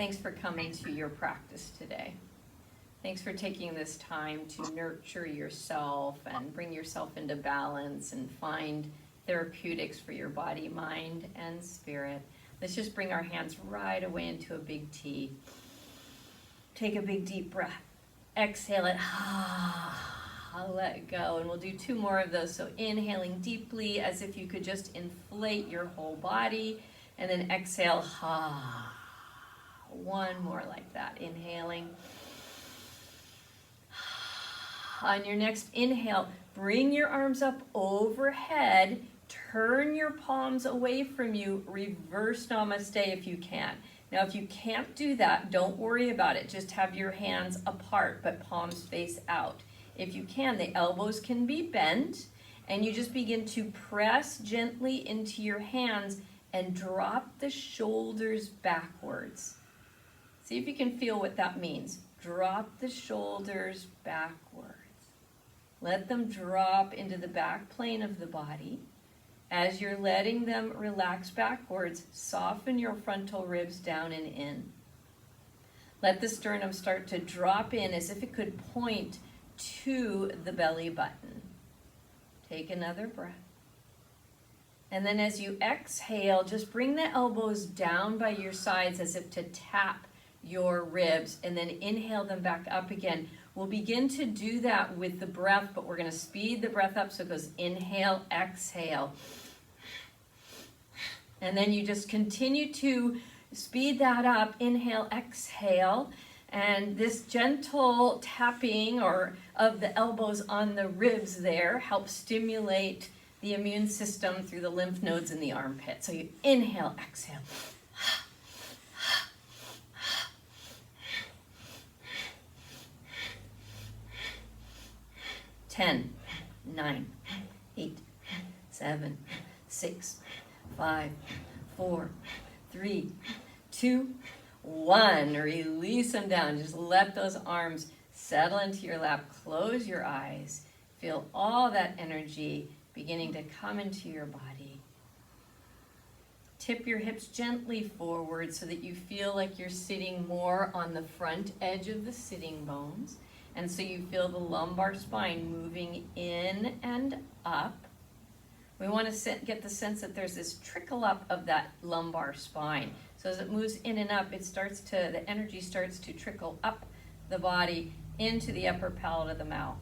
thanks for coming to your practice today. Thanks for taking this time to nurture yourself and bring yourself into balance and find therapeutics for your body, mind, and spirit. Let's just bring our hands right away into a big T. Take a big deep breath. Exhale it. I'll let go. And we'll do 2 more of those. So inhaling deeply as if you could just inflate your whole body. And then exhale. 1 more like that. Inhaling. On your next inhale, bring your arms up overhead. Turn your palms away from you. Reverse namaste if you can. Now, if you can't do that, don't worry about it. Just have your hands apart, but palms face out. If you can, the elbows can be bent, and you just begin to press gently into your hands and drop the shoulders backwards. See if you can feel what that means. Drop the shoulders backwards. Let them drop into the back plane of the body. As you're letting them relax backwards, soften your frontal ribs down and in. Let the sternum start to drop in as if it could point to the belly button. Take another breath. And then as you exhale, just bring the elbows down by your sides as if to tap your ribs, and then inhale them back up again. We'll begin to do that with the breath, but we're going to speed the breath up so it goes inhale, exhale. And then you just continue to speed that up, inhale, exhale. And this gentle tapping of the elbows on the ribs there helps stimulate the immune system through the lymph nodes in the armpit. So you inhale, exhale. 10, 9, 8, 7, 6, 5, 4, 3, 2, 1. Release them down. Just let those arms settle into your lap. Close your eyes. Feel all that energy beginning to come into your body. Tip your hips gently forward so that you feel like you're sitting more on the front edge of the sitting bones. And so you feel the lumbar spine moving in and up. We want to get the sense that there's this trickle up of that lumbar spine. So as it moves in and up, the energy starts to trickle up the body into the upper palate of the mouth.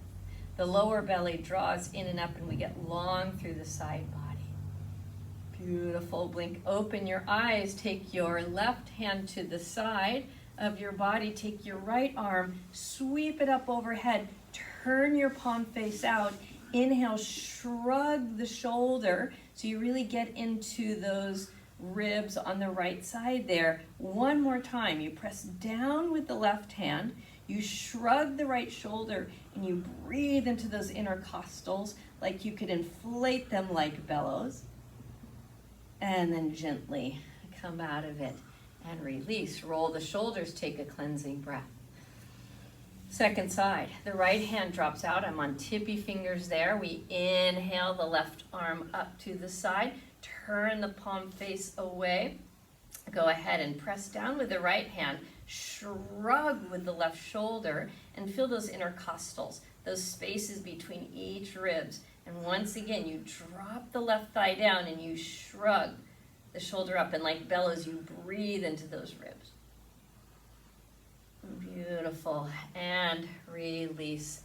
The lower belly draws in and up, and we get long through the side body. Beautiful. Blink open your eyes. Take your left hand to the side of your body. Take your right arm, sweep it up overhead, turn your palm face out. Inhale, shrug the shoulder so you really get into those ribs on the right side there. 1 more time. You press down with the left hand, you shrug the right shoulder, and you breathe into those intercostals like you could inflate them like bellows. And then gently come out of it and release. Roll the shoulders, take a cleansing breath. Second side, the right hand drops out. I'm on tippy fingers there. We inhale the left arm up to the side. Turn the palm face away. Go ahead and press down with the right hand. Shrug with the left shoulder and feel those intercostals, those spaces between each ribs. And once again, you drop the left thigh down and you shrug the shoulder up, and like bellows, you breathe into those ribs. Beautiful. And release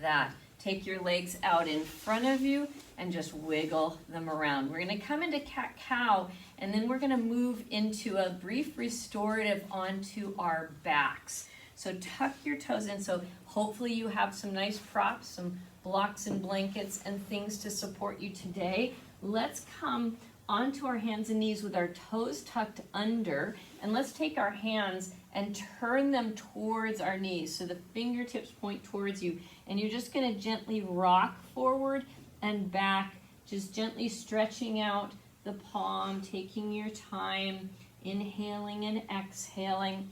that. Take your legs out in front of you and just wiggle them around. We're going to come into cat-cow, and then we're going to move into a brief restorative onto our backs. So tuck your toes in. So hopefully you have some nice props, some blocks and blankets and things to support you today. Let's come onto our hands and knees with our toes tucked under, and let's take our hands and turn them towards our knees so the fingertips point towards you, and you're just going to gently rock forward and back, just gently stretching out the palm, taking your time, inhaling and exhaling.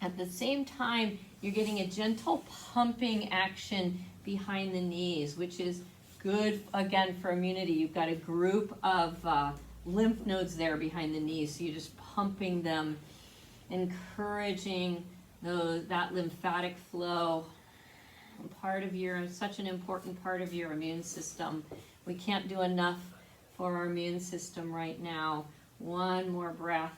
At the same time, you're getting a gentle pumping action behind the knees, which is good, again, for immunity. You've got a group of lymph nodes there behind the knees, so you're just pumping them encouraging that lymphatic flow. Such an important part of your immune system. We can't do enough for our immune system right now. One more breath.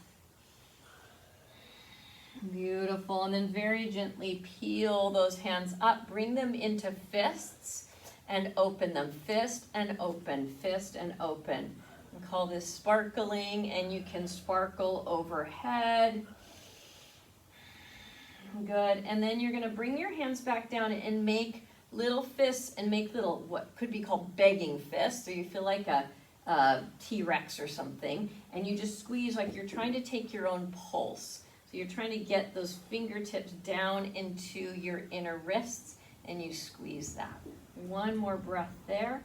Beautiful. And then very gently peel those hands up, bring them into fists and open them. Fist and open, fist and open. We call this sparkling, and you can sparkle overhead. Good. And then you're going to bring your hands back down and make little fists, and make little, what could be called begging fists. So you feel like a T-Rex or something, and you just squeeze like you're trying to take your own pulse. So you're trying to get those fingertips down into your inner wrists, and you squeeze that. One more breath there.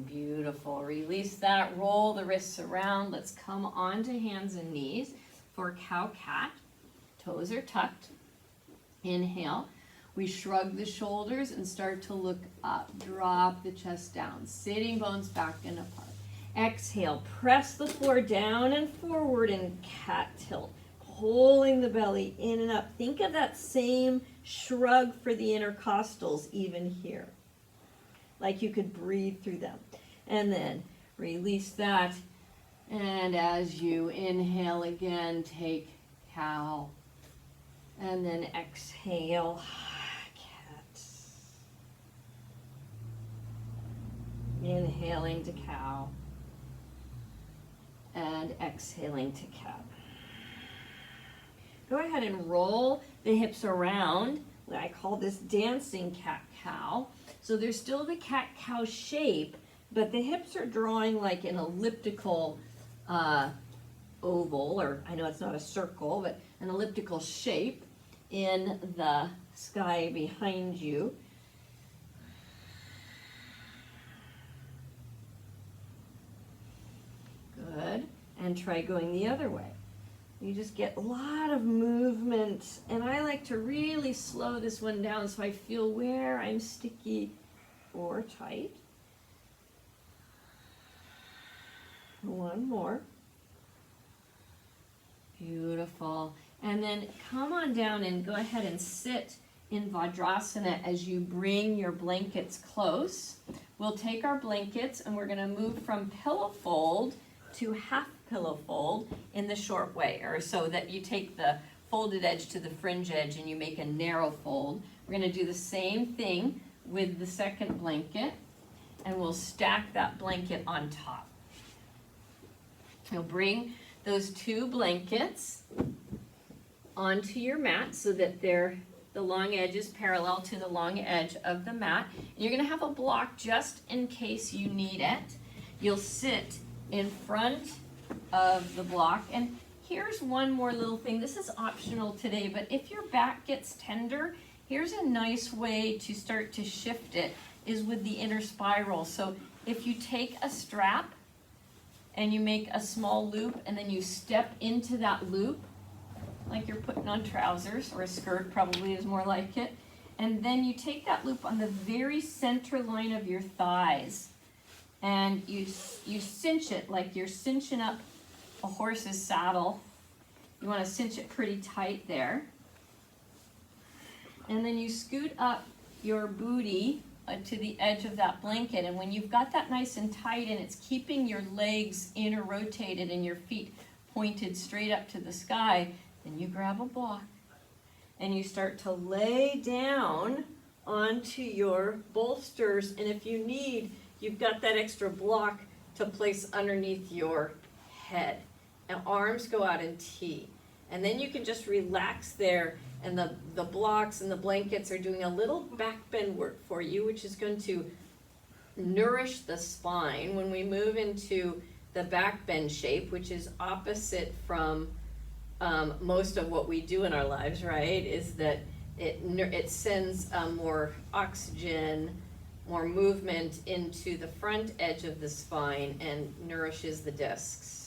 Beautiful. Release that. Roll the wrists around. Let's come onto hands and knees for cow-cat. Toes are tucked. Inhale. We shrug the shoulders and start to look up. Drop the chest down. Sitting bones back and apart. Exhale. Press the floor down and forward in cat tilt. Pulling the belly in and up. Think of that same shrug for the intercostals even here. Like you could breathe through them. And then release that. And as you inhale again, take cow. And then exhale, cat. Inhaling to cow. And exhaling to cat. Go ahead and roll the hips around. I call this dancing cat-cow. So there's still the cat-cow shape, but the hips are drawing like an elliptical oval, or I know it's not a circle, but an elliptical shape in the sky behind you. Good. And try going the other way. You just get a lot of movement, and I like to really slow this one down so I feel where I'm sticky or tight. One more. Beautiful. And then come on down and go ahead and sit in Vajrasana as you bring your blankets close. We'll take our blankets and we're going to move from pillow fold to half pillow fold in the short way, or so that you take the folded edge to the fringe edge and you make a narrow fold. We're going to do the same thing with the second blanket, and we'll stack that blanket on top. You'll bring those two blankets onto your mat so that the long edge is parallel to the long edge of the mat. And you're going to have a block just in case you need it. You'll sit in front of the block. And here's one more little thing. This is optional today, but if your back gets tender, here's a nice way to start to shift it, is with the inner spiral. So if you take a strap and you make a small loop and then you step into that loop, like you're putting on trousers, or a skirt probably is more like it, and then you take that loop on the very center line of your thighs, and you cinch it like you're cinching up a horse's saddle. You want to cinch it pretty tight there. And then you scoot up your booty to the edge of that blanket, and when you've got that nice and tight and it's keeping your legs inner rotated and your feet pointed straight up to the sky, then you grab a block and you start to lay down onto your bolsters, and if you need, you've got that extra block to place underneath your head. And arms go out in T. And then you can just relax there, and the blocks and the blankets are doing a little back bend work for you, which is going to nourish the spine. When we move into the back bend shape, which is opposite from most of what we do in our lives, right, is that it sends more oxygen, more movement into the front edge of the spine and nourishes the discs.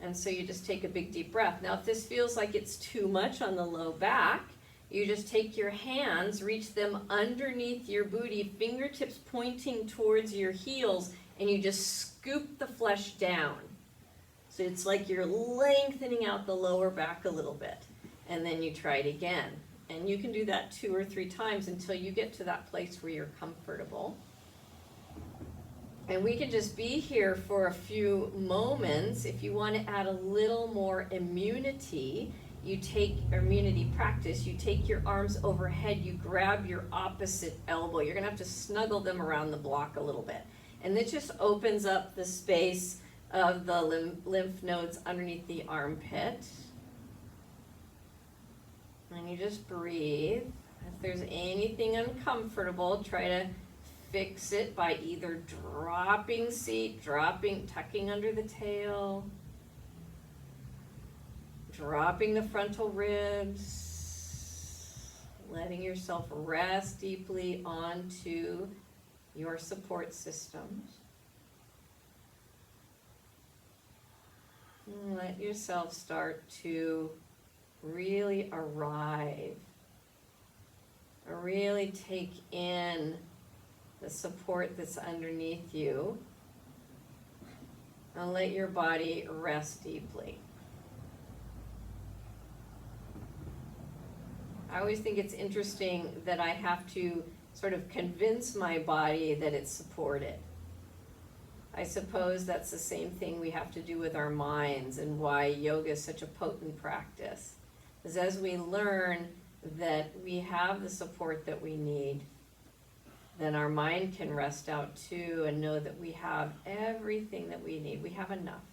And so you just take a big deep breath. Now if this feels like it's too much on the low back, you just take your hands, reach them underneath your booty, fingertips pointing towards your heels, and you just scoop the flesh down. So So it's like you're lengthening out the lower back a little bit. And then you try it again. And you can do that 2 or 3 times until you get to that place where you're comfortable. And we can just be here for a few moments. If you want to add a little more immunity, immunity practice, you take your arms overhead, you grab your opposite elbow. You're going to have to snuggle them around the block a little bit. And it just opens up the space of the lymph nodes underneath the armpit. And you just breathe. If there's anything uncomfortable, try to fix it by either dropping seat, tucking under the tail, dropping the frontal ribs, letting yourself rest deeply onto your support systems. And let yourself start to really arrive, or really take in the support that's underneath you, and let your body rest deeply. I always think it's interesting that I have to sort of convince my body that it's supported. I suppose that's the same thing we have to do with our minds, and why yoga is such a potent practice. Is as we learn that we have the support that we need, then our mind can rest out too and know that we have everything that we need. We have enough.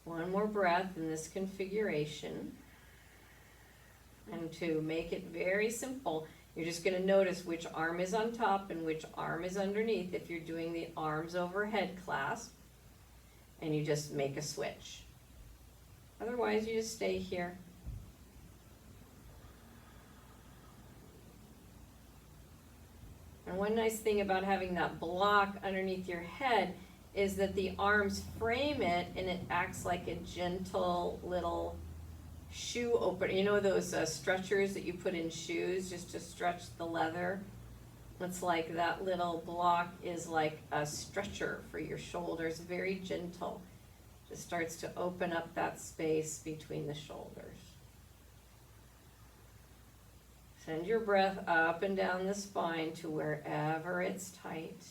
One more breath in this configuration. And to make it very simple, you're just going to notice which arm is on top and which arm is underneath if you're doing the arms overhead clasp. And you just make a switch. Otherwise, you just stay here. And one nice thing about having that block underneath your head is that the arms frame it, and it acts like a gentle little shoe opener. You know those stretchers that you put in shoes just to stretch the leather? It's like that little block is like a stretcher for your shoulders, very gentle. Just starts to open up that space between the shoulders. Send your breath up and down the spine to wherever it's tight.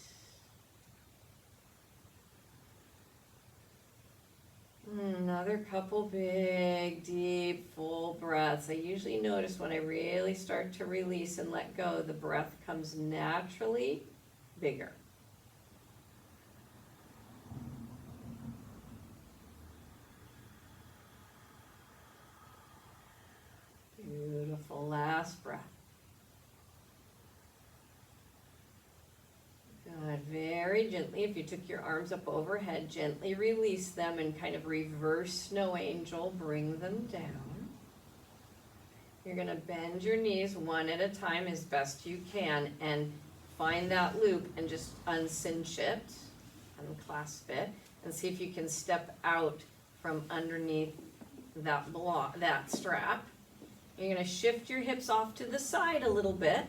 Another couple big, deep, full breaths. I usually notice when I really start to release and let go, the breath comes naturally bigger. Beautiful. Last breath. Good. Very gently, if you took your arms up overhead, gently release them and kind of reverse snow angel, bring them down. You're going to bend your knees one at a time as best you can and find that loop and just uncinch it, unclasp it, and see if you can step out from underneath that block, that strap. You're going to shift your hips off to the side a little bit.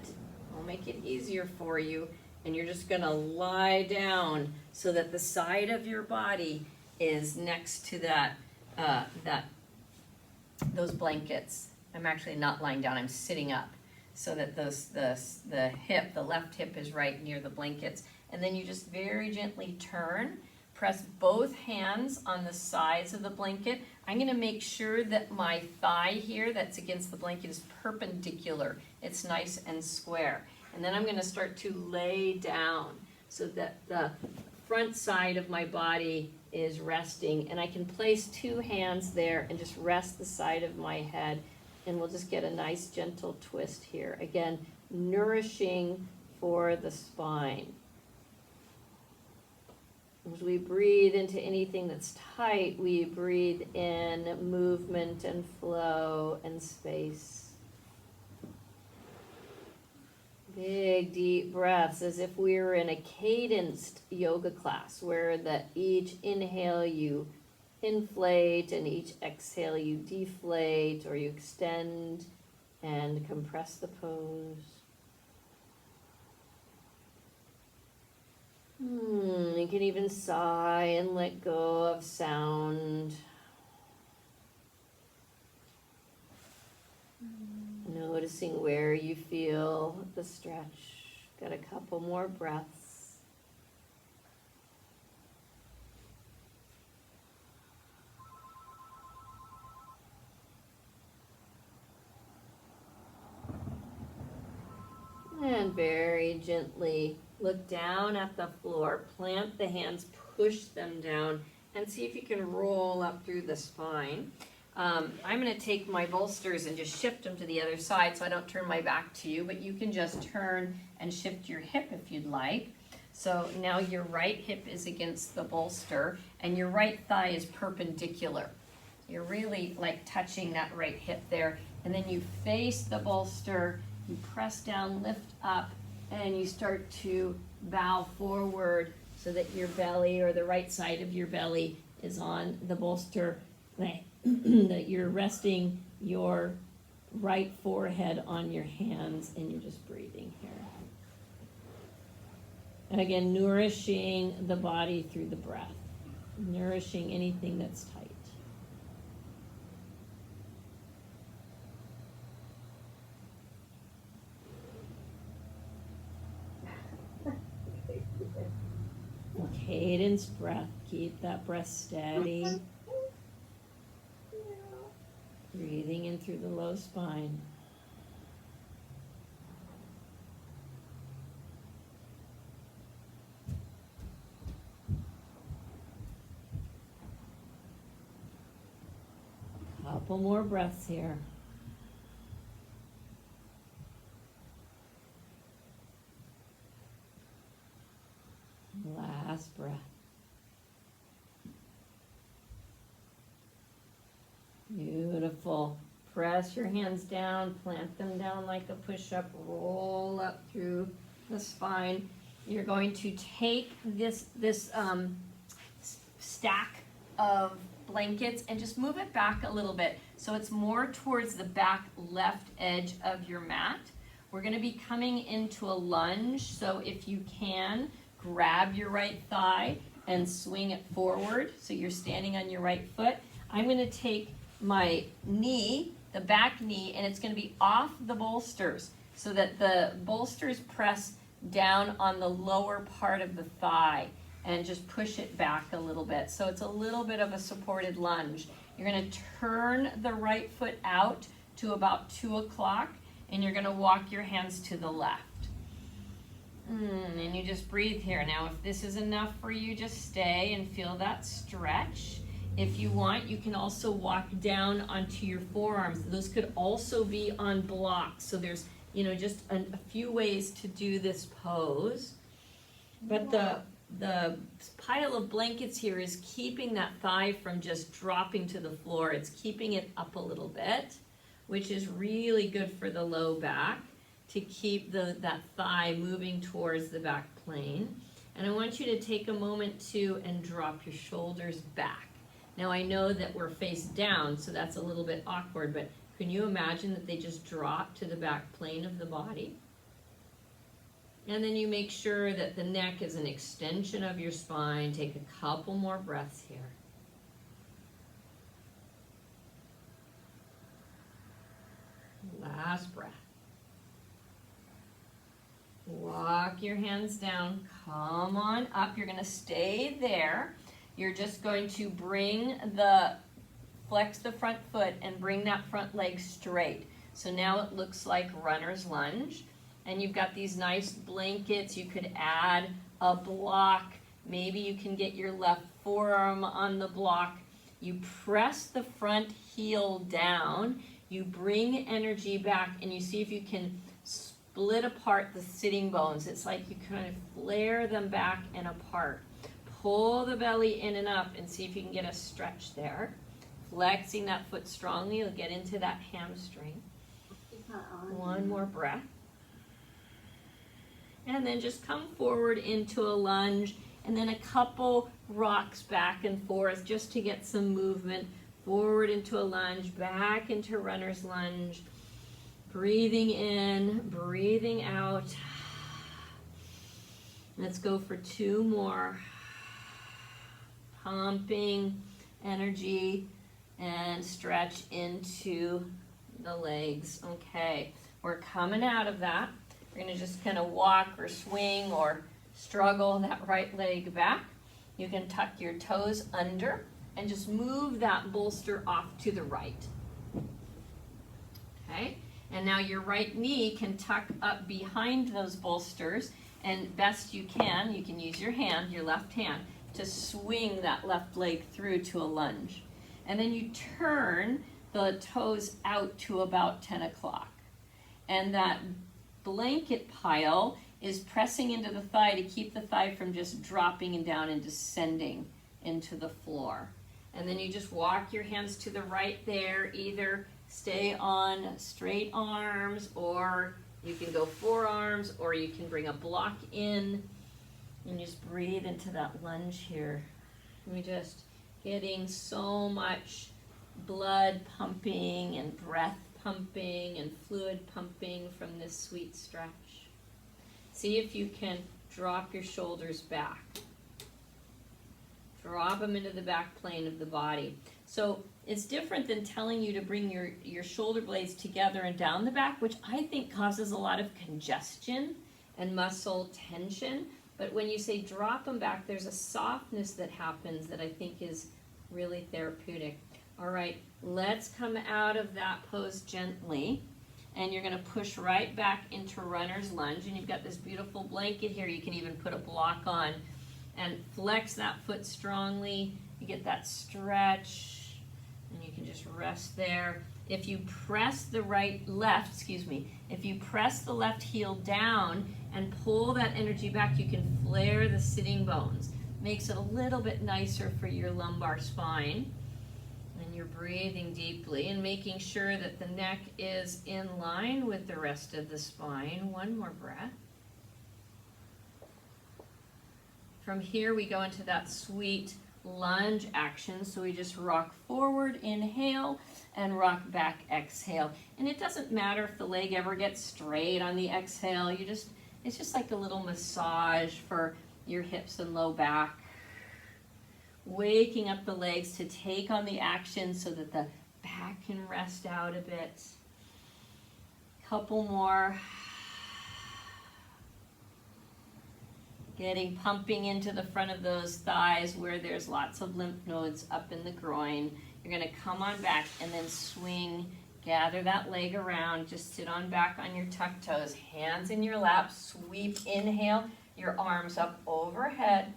I'll make it easier for you. And you're just going to lie down so that the side of your body is next to those blankets. I'm actually not lying down, I'm sitting up so that the left hip is right near the blankets. And then you just very gently turn, press both hands on the sides of the blanket. I'm going to make sure that my thigh here that's against the blanket is perpendicular. It's nice and square. And then I'm going to start to lay down so that the front side of my body is resting. And I can place 2 hands there and just rest the side of my head. And we'll just get a nice gentle twist here. Again, nourishing for the spine. As we breathe into anything that's tight, we breathe in movement and flow and space. Big, deep breaths as if we were in a cadenced yoga class where that each inhale you inflate and each exhale you deflate, or you extend and compress the pose. You can even sigh and let go of sound. Noticing where you feel the stretch. Got a couple more breaths. And very gently look down at the floor. Plant the hands, push them down, and see if you can roll up through the spine. I'm going to take my bolsters and just shift them to the other side so I don't turn my back to you, but you can just turn and shift your hip if you'd like. So now your right hip is against the bolster and your right thigh is perpendicular. You're really like touching that right hip there, and then you face the bolster, you press down, lift up, and you start to bow forward so that your belly, or the right side of your belly, is on the bolster. That you're resting your right forehead on your hands, and you're just breathing here. And again, nourishing the body through the breath, nourishing anything that's tight. Cadence breath, keep that breath steady. Breathing in through the low spine. Couple more breaths here. Last breath. Beautiful. Press your hands down, plant them down like a push-up, roll up through the spine. You're going to take this stack of blankets and just move it back a little bit so it's more towards the back left edge of your mat. We're going to be coming into a lunge, so if you can, grab your right thigh and swing it forward so you're standing on your right foot. I'm going to take my knee, the back knee, and it's going to be off the bolsters so that the bolsters press down on the lower part of the thigh and just push it back a little bit. So it's a little bit of a supported lunge. You're going to turn the right foot out to about 2 o'clock, and you're going to walk your hands to the left. And you just breathe here. Now, if this is enough for you, just stay and feel that stretch. If you want, you can also walk down onto your forearms. Those could also be on blocks. So there's, just a few ways to do this pose. But the pile of blankets here is keeping that thigh from just dropping to the floor. It's keeping it up a little bit, which is really good for the low back, to keep that thigh moving towards the back plane. And I want you to take a moment and drop your shoulders back. Now I know that we're face down, so that's a little bit awkward, but can you imagine that they just drop to the back plane of the body? And then you make sure that the neck is an extension of your spine. Take a couple more breaths here. Last breath. Walk your hands down, come on up. You're gonna stay there. You're just going to flex the front foot and bring that front leg straight. So now it looks like runner's lunge. And you've got these nice blankets. You could add a block. Maybe you can get your left forearm on the block. You press the front heel down. You bring energy back, and you see if you can split apart the sitting bones. It's like you kind of flare them back and apart. Pull the belly in and up and see if you can get a stretch there. Flexing that foot strongly, you'll get into that hamstring. One more breath. And then just come forward into a lunge, and then a couple rocks back and forth just to get some movement. Forward into a lunge, back into runner's lunge. Breathing in, breathing out. Let's go for 2 more. Pumping energy and stretch into the legs. Okay, we're coming out of that. We're gonna just kind of walk or swing or struggle that right leg back. You can tuck your toes under and just move that bolster off to the right. Okay, and now your right knee can tuck up behind those bolsters, and best you can use your hand, your left hand, to swing that left leg through to a lunge. And then you turn the toes out to about 10 o'clock. And that blanket pile is pressing into the thigh to keep the thigh from just dropping and down and descending into the floor. And then you just walk your hands to the right there, either stay on straight arms, or you can go forearms, or you can bring a block in and just breathe into that lunge here. We just getting so much blood pumping and breath pumping and fluid pumping from this sweet stretch. See if you can drop your shoulders back. Drop them into the back plane of the body. So it's different than telling you to bring your shoulder blades together and down the back, which I think causes a lot of congestion and muscle tension. But when you say drop them back, there's a softness that happens that I think is really therapeutic. All right, let's come out of that pose gently. And you're gonna push right back into runner's lunge. And you've got this beautiful blanket here. You can even put a block on and flex that foot strongly. You get that stretch, and you can just rest there. If you press the if you press the left heel down and pull that energy back, you can flare the sitting bones. Makes it a little bit nicer for your lumbar spine. And you're breathing deeply and making sure that the neck is in line with the rest of the spine. One more breath. From here, we go into that sweet lunge action. So we just rock forward, inhale, and rock back, exhale. And it doesn't matter if the leg ever gets straight on the exhale. It's just like a little massage for your hips and low back. Waking up the legs to take on the action so that the back can rest out a bit. Couple more. Getting pumping into the front of those thighs where there's lots of lymph nodes up in the groin. You're gonna come on back and then swing, gather that leg around, just sit on back on your tuck toes, hands in your lap, sweep, inhale, your arms up overhead.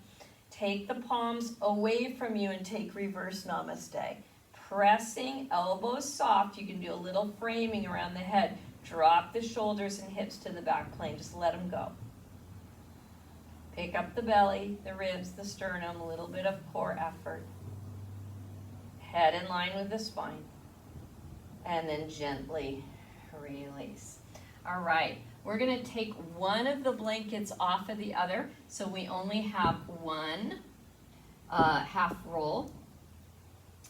Take the palms away from you and take reverse namaste. Pressing, elbows soft. You can do a little framing around the head. Drop the shoulders and hips to the back plane. Just let them go. Pick up the belly, the ribs, the sternum, a little bit of core effort. Head in line with the spine. And then gently release. All right, we're gonna take one of the blankets off of the other, so we only have one half roll.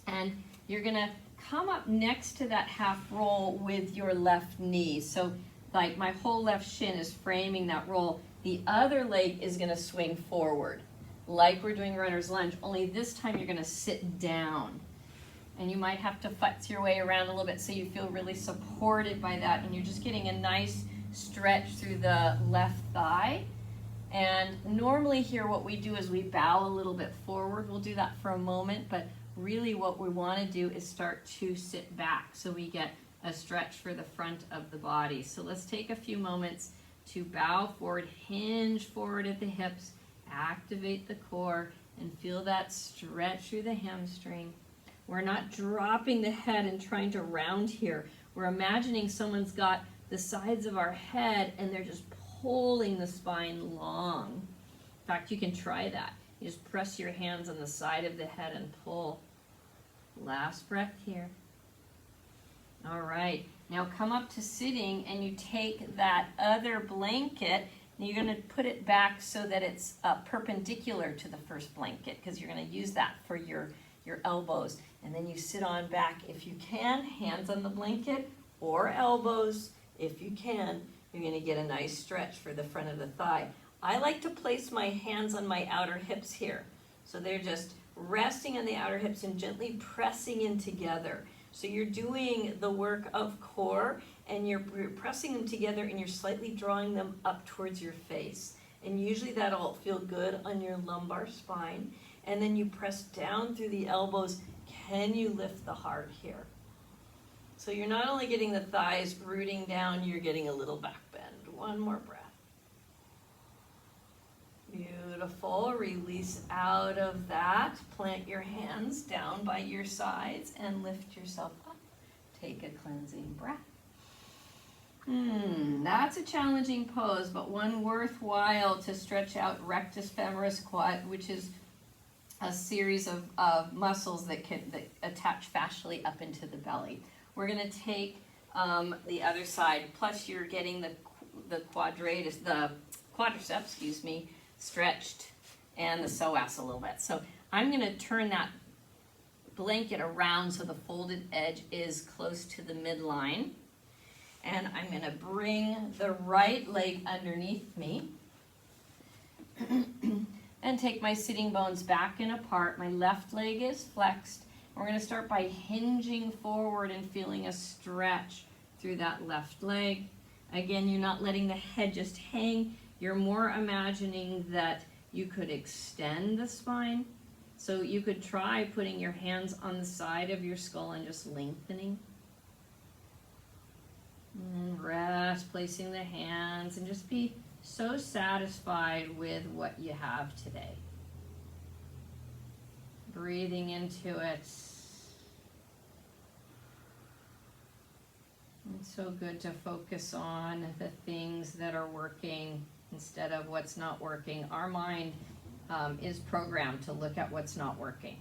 And you're gonna come up next to that half roll with your left knee. So like my whole left shin is framing that roll. The other leg is gonna swing forward, like we're doing runner's lunge, only this time you're gonna sit down. And you might have to futz your way around a little bit so you feel really supported by that, and you're just getting a nice stretch through the left thigh. And normally here what we do is we bow a little bit forward. We'll do that for a moment, but really what we wanna do is start to sit back so we get a stretch for the front of the body. So let's take a few moments to bow forward, hinge forward at the hips, activate the core, and feel that stretch through the hamstring. We're not dropping the head and trying to round here. We're imagining someone's got the sides of our head and they're just pulling the spine long. In fact, you can try that. You just press your hands on the side of the head and pull. Last breath here. All right, now come up to sitting and you take that other blanket and you're gonna put it back so that it's perpendicular to the first blanket, because you're gonna use that for your elbows. And then you sit on back if you can, hands on the blanket or elbows if you can. You're gonna get a nice stretch for the front of the thigh. I like to place my hands on my outer hips here. So they're just resting on the outer hips and gently pressing in together. So you're doing the work of core, and you're pressing them together, and you're slightly drawing them up towards your face. And usually that'll feel good on your lumbar spine. And then you press down through the elbows. Can you lift the heart here? So you're not only getting the thighs rooting down, you're getting a little back bend. One more breath. Beautiful. Release out of that. Plant your hands down by your sides and lift yourself up. Take a cleansing breath. That's a challenging pose, but one worthwhile to stretch out rectus femoris quad, which is a series of muscles that attach fascially up into the belly. We're going to take the other side, plus you're getting the quadriceps, stretched, and the psoas a little bit. So I'm going to turn that blanket around so the folded edge is close to the midline. And I'm going to bring the right leg underneath me and take my sitting bones back and apart. My left leg is flexed. We're going to start by hinging forward and feeling a stretch through that left leg. Again, you're not letting the head just hang. You're more imagining that you could extend the spine. So you could try putting your hands on the side of your skull and just lengthening. And rest, placing the hands, and just be so satisfied with what you have today. Breathing into it. It's so good to focus on the things that are working instead of what's not working. Our mind is programmed to look at what's not working.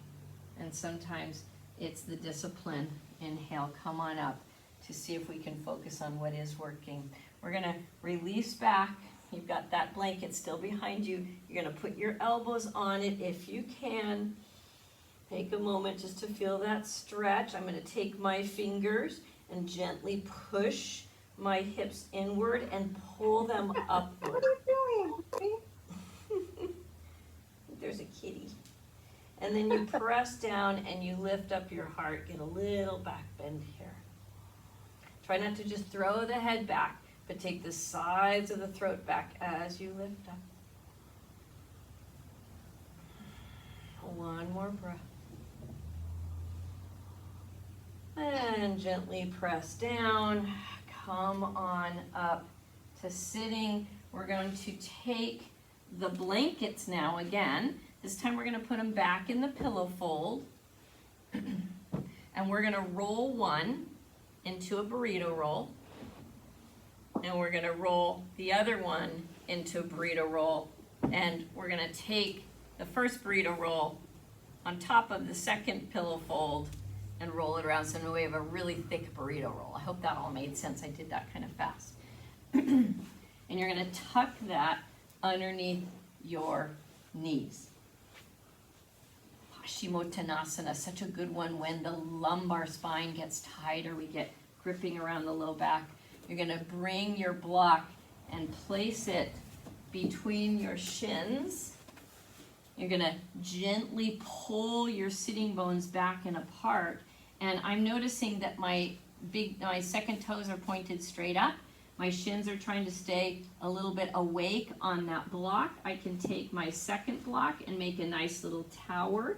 And sometimes it's the discipline. Inhale, come on up, to see if we can focus on what is working. We're going to release back. You've got that blanket still behind you. You're going to put your elbows on it if you can. Take a moment just to feel that stretch. I'm going to take my fingers and gently push my hips inward and pull them upward. What are you doing? There's a kitty. And then you press down and you lift up your heart. Get a little back bend here. Try not to just throw the head back, but take the sides of the throat back as you lift up. One more breath. And gently press down. Come on up to sitting. We're going to take the blankets now again. This time we're going to put them back in the pillow fold. And we're going to roll one into a burrito roll. And we're going to roll the other one into a burrito roll. And we're going to take the first burrito roll on top of the second pillow fold and roll it around. So now we have a really thick burrito roll. I hope that all made sense. I did that kind of fast. And you're going to tuck that underneath your knees. Paschimottanasana, such a good one when the lumbar spine gets tight or we get gripping around the low back. You're going to bring your block and place it between your shins. You're going to gently pull your sitting bones back and apart. And I'm noticing that my second toes are pointed straight up. My shins are trying to stay a little bit awake on that block. I can take my second block and make a nice little tower.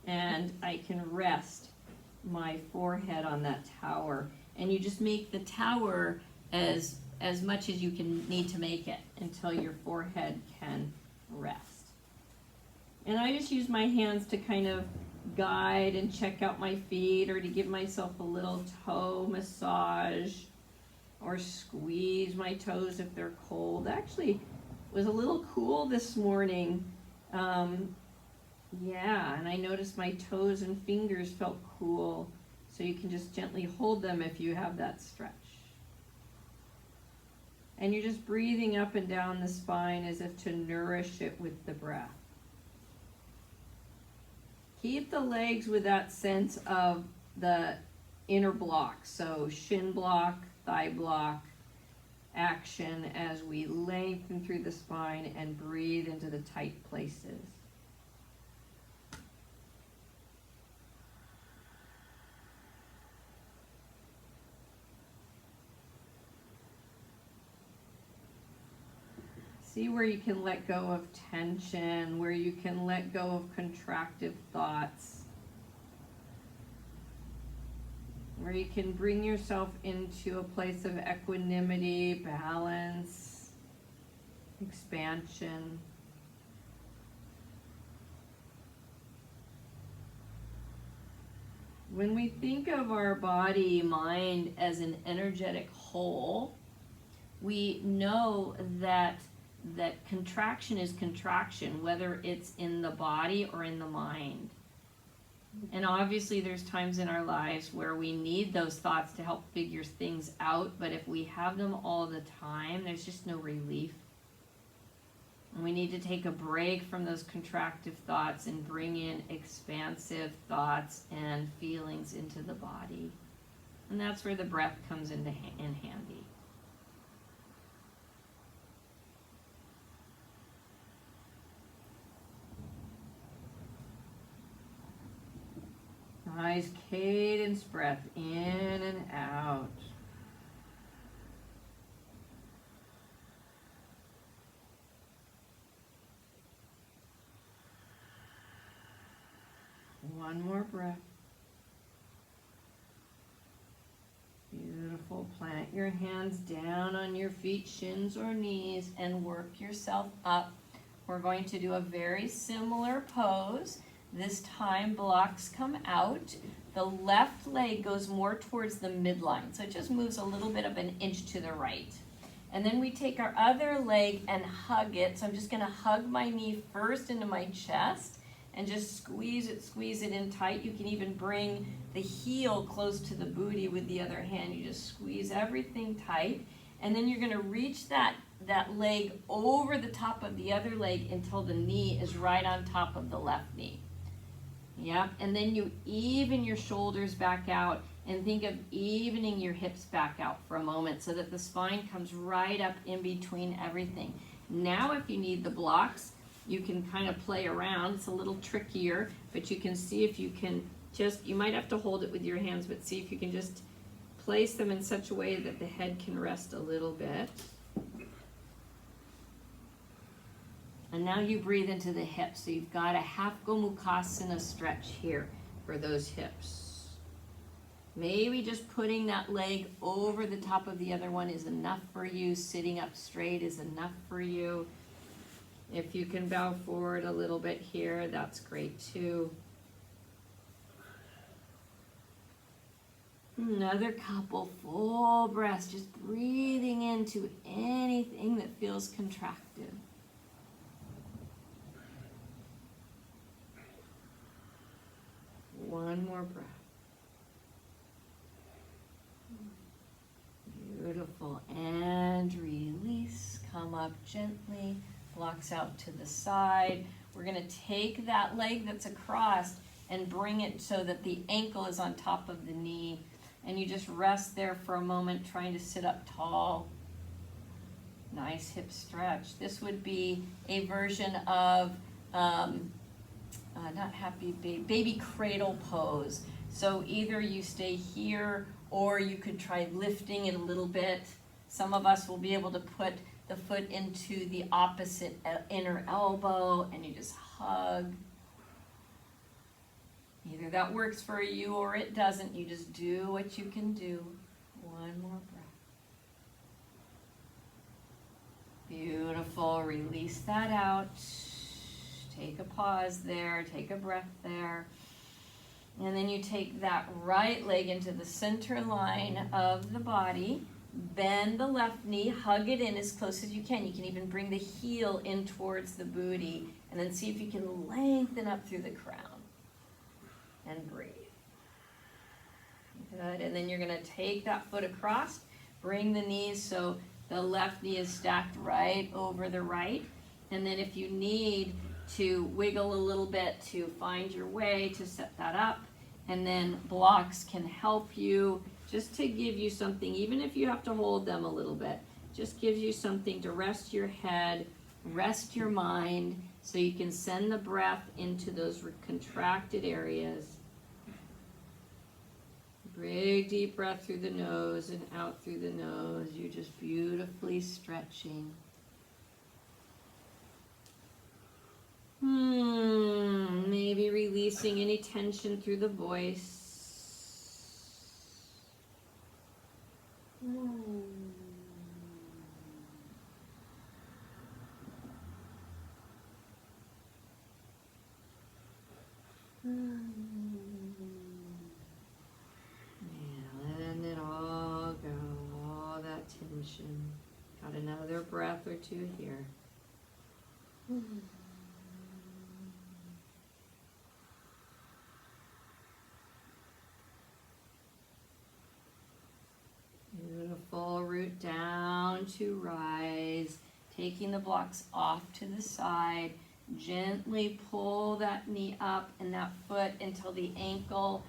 And I can rest my forehead on that tower. And you just make the tower as much as you can need to make it until your forehead can rest. And I just use my hands to kind of guide and check out my feet, or to give myself a little toe massage, or squeeze my toes if they're cold. Actually, it was a little cool this morning. Yeah, and I noticed my toes and fingers felt cool. So you can just gently hold them if you have that stretch. And you're just breathing up and down the spine as if to nourish it with the breath. Keep the legs with that sense of the inner block. So shin block, thigh block, action as we lengthen through the spine and breathe into the tight places. See where you can let go of tension, where you can let go of contractive thoughts, where you can bring yourself into a place of equanimity, balance, expansion. When we think of our body, mind as an energetic whole, we know that contraction is contraction, whether it's in the body or in the mind. And obviously there's times in our lives where we need those thoughts to help figure things out, but if we have them all the time, there's just no relief. And we need to take a break from those contractive thoughts and bring in expansive thoughts and feelings into the body. And that's where the breath comes in handy. Nice cadence breath in and out. One more breath. Beautiful. Plant your hands down on your feet, shins or knees, and work yourself up. We're going to do a very similar pose. This time blocks come out. The left leg goes more towards the midline, so it just moves a little bit of an inch to the right. And then we take our other leg and hug it. So I'm just going to hug my knee first into my chest and just squeeze it in tight. You can even bring the heel close to the booty with the other hand. You just squeeze everything tight. And then you're going to reach that leg over the top of the other leg until the knee is right on top of the left knee. Yep, and then you even your shoulders back out and think of evening your hips back out for a moment so that the spine comes right up in between everything. Now if you need the blocks, you can kind of play around. It's a little trickier, but you can see if you can just, you might have to hold it with your hands, but see if you can just place them in such a way that the head can rest a little bit. And now you breathe into the hips. So you've got a half Gomukhasana stretch here for those hips. Maybe just putting that leg over the top of the other one is enough for you. Sitting up straight is enough for you. If you can bow forward a little bit here, that's great too. Another couple full breaths, just breathing into anything that feels contracted. One more breath. Beautiful. And release. Come up gently. Blocks out to the side. We're going to take that leg that's across and bring it so that the ankle is on top of the knee. And you just rest there for a moment, trying to sit up tall. Nice hip stretch. This would be a version of not happy baby cradle pose. So either you stay here or you could try lifting it a little bit. Some of us will be able to put the foot into the opposite inner elbow and you just hug. Either that works for you or it doesn't. You just do what you can do. One more breath. Beautiful. Release that out. Take a pause there. Take a breath there. And then you take that right leg into the center line of the body. Bend the left knee. Hug it in as close as you can. You can even bring the heel in towards the booty. And then see if you can lengthen up through the crown. And breathe. Good. And then you're going to take that foot across. Bring the knees so the left knee is stacked right over the right. And then if you need to wiggle a little bit to find your way to set that up. And then blocks can help you just to give you something, even if you have to hold them a little bit, just gives you something to rest your head, rest your mind, so you can send the breath into those contracted areas. Big deep breath through the nose and out through the nose. You're just beautifully stretching. Maybe releasing any tension through the voice. Letting it all go, all that tension. Got another breath or two here. Beautiful, root down to rise, taking the blocks off to the side. Gently pull that knee up and that foot until the ankle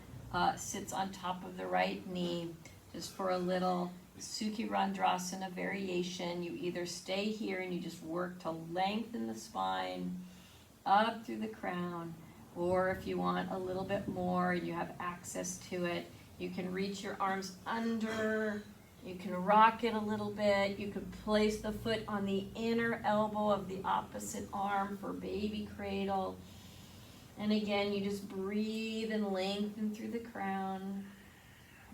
sits on top of the right knee. Just for a little Sukhi Randrasana variation, you either stay here and you just work to lengthen the spine up through the crown, or if you want a little bit more, you have access to it, you can reach your arms under, you can rock it a little bit, you could place the foot on the inner elbow of the opposite arm for baby cradle. And again, you just breathe and lengthen through the crown,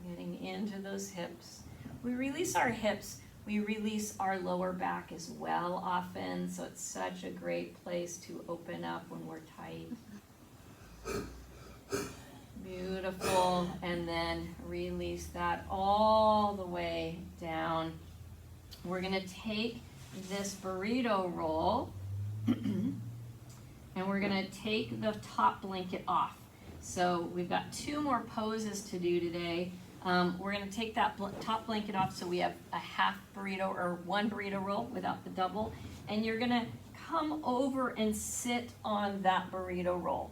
getting into those hips. We release our hips, we release our lower back as well often, so it's such a great place to open up when we're tight. Beautiful, and then release that all the way down. We're gonna take this burrito roll and we're gonna take the top blanket off. So we've got 2 more poses to do today. We're gonna take that top blanket off so we have a half burrito or 1 burrito roll without the double, and you're gonna come over and sit on that burrito roll.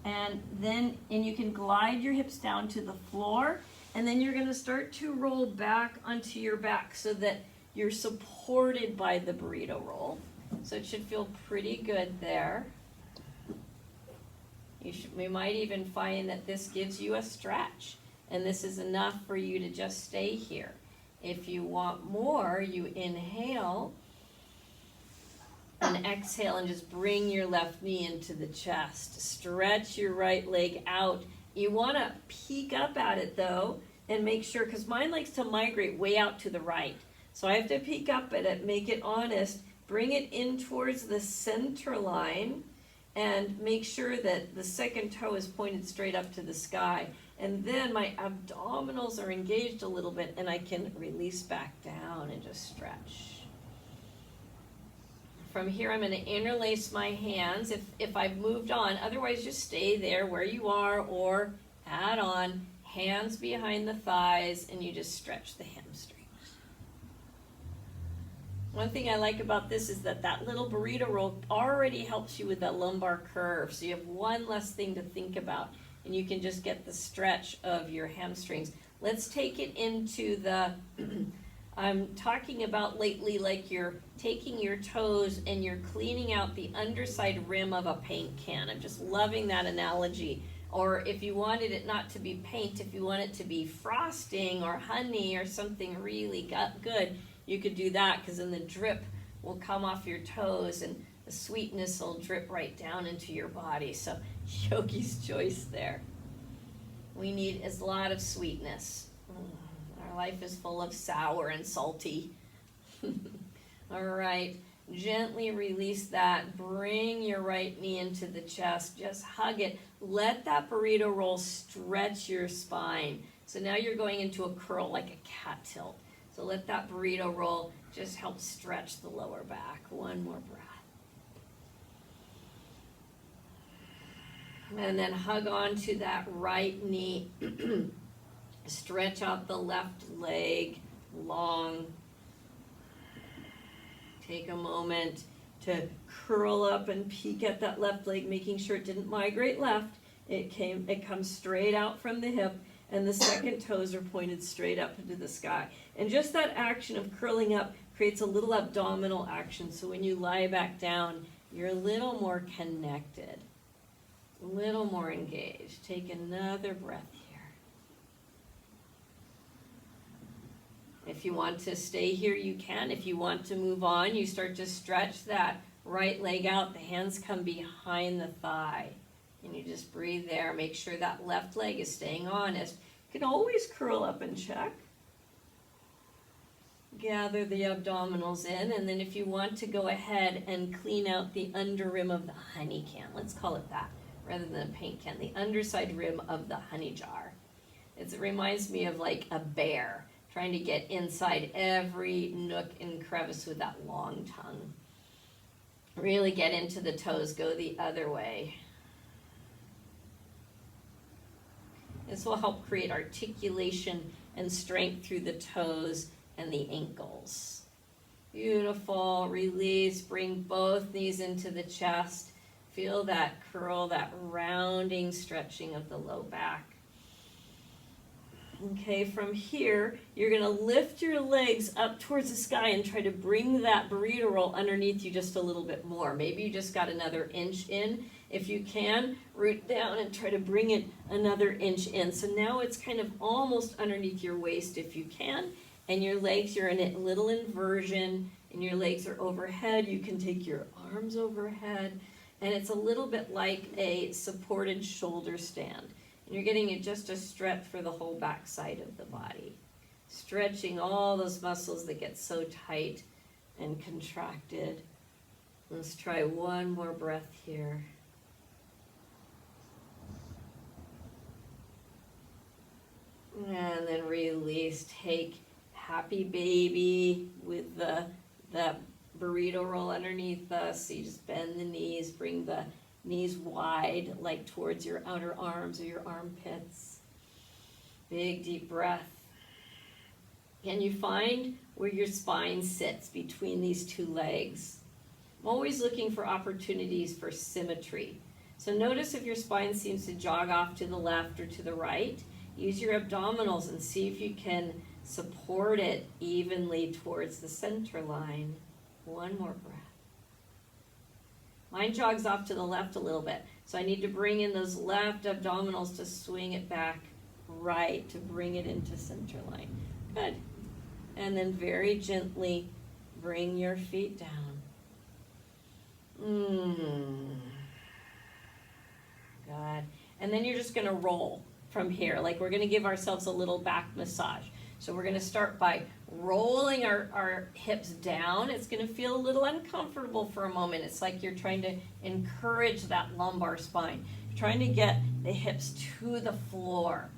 And you can glide your hips down to the floor, and then you're gonna start to roll back onto your back so that you're supported by the burrito roll. So it should feel pretty good there. We might even find that this gives you a stretch, and this is enough for you to just stay here. If you want more, you inhale and exhale and just bring your left knee into the chest. Stretch your right leg out. You want to peek up at it though and make sure, because mine likes to migrate way out to the right. So I have to peek up at it, make it honest, bring it in towards the center line, and make sure that the second toe is pointed straight up to the sky. And then my abdominals are engaged a little bit and I can release back down and just stretch. From here, I'm going to interlace my hands if I've moved on. Otherwise, just stay there where you are or add on hands behind the thighs and you just stretch the hamstrings. One thing I like about this is that little burrito roll already helps you with that lumbar curve. So you have one less thing to think about and you can just get the stretch of your hamstrings. Let's take it into the... I'm talking about lately like you're taking your toes and you're cleaning out the underside rim of a paint can. I'm just loving that analogy. Or if you wanted it not to be paint, if you want it to be frosting or honey or something really good, you could do that, because then the drip will come off your toes and the sweetness will drip right down into your body. So yogi's choice there. We need a lot of sweetness. Life is full of sour and salty. All right, gently release that. Bring your right knee into the chest. Just hug it. Let that burrito roll stretch your spine. So now you're going into a curl like a cat tilt. So let that burrito roll just help stretch the lower back. One more breath. And then hug on to that right knee. Stretch out the left leg long. Take a moment to curl up and peek at that left leg, making sure it didn't migrate left. It comes straight out from the hip. and the second toes are pointed straight up into the sky. And just that action of curling up creates a little abdominal action, so when you lie back down, you're a little more connected, a little more engaged. Take another breath here. If you want to stay here, you can. If you want to move on, you start to stretch that right leg out. The hands come behind the thigh. And you just breathe there. Make sure that left leg is staying honest. You can always curl up and check. Gather the abdominals in, and then if you want to go ahead and clean out the under rim of the honey can, let's call it that, rather than a paint can, the underside rim of the honey jar. It reminds me of like a bear trying to get inside every nook and crevice with that long tongue. Really get into the toes, go the other way. This will help create articulation and strength through the toes and the ankles. Beautiful, release, bring both knees into the chest. Feel that curl, that rounding, stretching of the low back. Okay, from here, you're gonna lift your legs up towards the sky and try to bring that burrito roll underneath you just a little bit more. Maybe you just got another inch in. If you can, root down and try to bring it another inch in. So now it's kind of almost underneath your waist if you can. And your legs, you're in a little inversion, and your legs are overhead. You can take your arms overhead, and it's a little bit like a supported shoulder stand. And you're getting just a stretch for the whole back side of the body. Stretching all those muscles that get so tight and contracted. Let's try one more breath here. And then release. Take happy baby with the burrito roll underneath us. So you just bend the knees, bring the knees wide, like towards your outer arms or your armpits. Big deep breath. Can you find where your spine sits between these two legs? I'm always looking for opportunities for symmetry. So notice if your spine seems to jog off to the left or to the right. Use your abdominals and see if you can support it evenly towards the center line. One more breath. Mine jogs off to the left a little bit, so I need to bring in those left abdominals to swing it back right, to bring it into center line. Good. And then very gently bring your feet down. Good. And then you're just going to roll from here. Like we're going to give ourselves a little back massage. So we're going to start by rolling our hips down. It's going to feel a little uncomfortable for a moment. It's like you're trying to encourage that lumbar spine. You're trying to get the hips to the floor.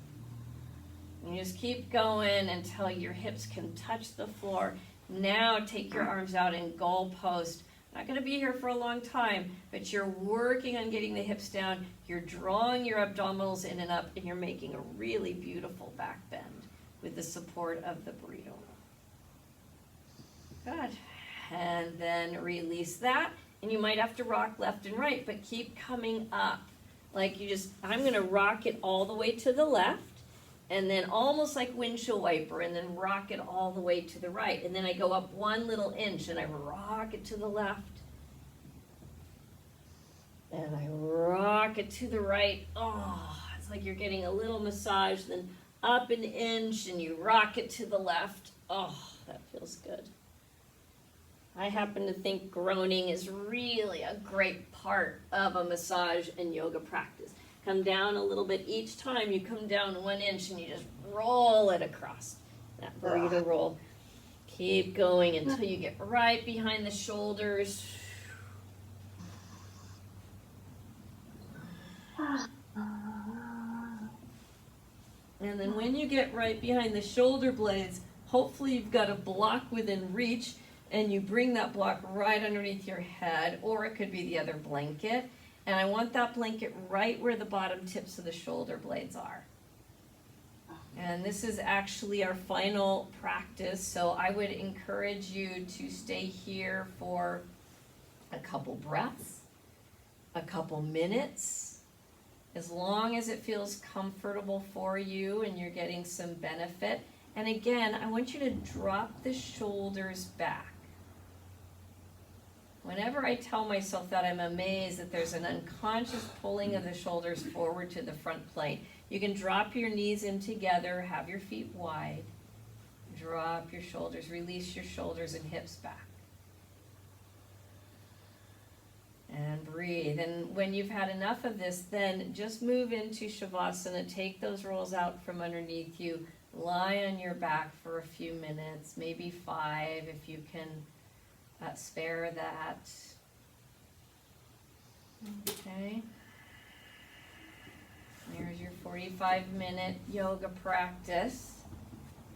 And you just keep going until your hips can touch the floor. Now take your arms out in goalpost. Not going to be here for a long time, but you're working on getting the hips down. You're drawing your abdominals in and up, and you're making a really beautiful back bend with the support of the burrito. Good. And then release that. And you might have to rock left and right, but keep coming up. Like I'm going to rock it all the way to the left, and then almost like windshield wiper, and then rock it all the way to the right. And then I go up one little inch, and I rock it to the left. And I rock it to the right. Oh, it's like you're getting a little massage, then up an inch, and you rock it to the left. Oh, that feels good. I happen to think groaning is really a great part of a massage and yoga practice. Come down a little bit each time. You come down 1 inch and you just roll it across that burrito roll. Keep going until you get right behind the shoulders. And then when you get right behind the shoulder blades, hopefully you've got a block within reach, and you bring that block right underneath your head, or it could be the other blanket. And I want that blanket right where the bottom tips of the shoulder blades are. And this is actually our final practice, so I would encourage you to stay here for a couple breaths, a couple minutes, as long as it feels comfortable for you and you're getting some benefit. And again, I want you to drop the shoulders back. Whenever I tell myself that, I'm amazed that there's an unconscious pulling of the shoulders forward to the front plane. You can drop your knees in together, have your feet wide, drop your shoulders, release your shoulders and hips back. And breathe. And when you've had enough of this, then just move into Shavasana. Take those rolls out from underneath you. Lie on your back for a few minutes, maybe 5 if you can spare that. Okay. There's your 45-minute yoga practice.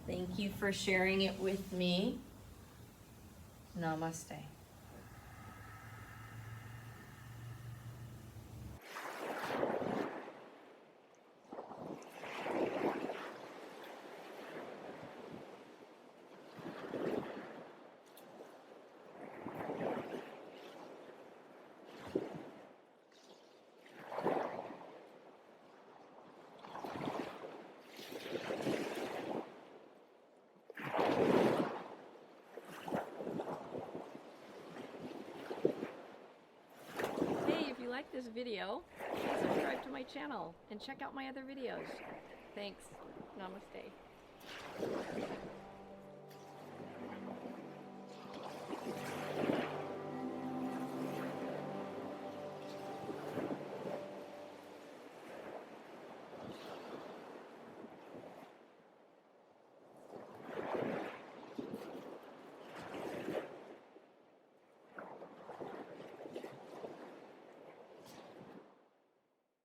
Thank you for sharing it with me. Namaste. Hey, if you like this video, please subscribe to my channel and check out my other videos. Thanks. Namaste.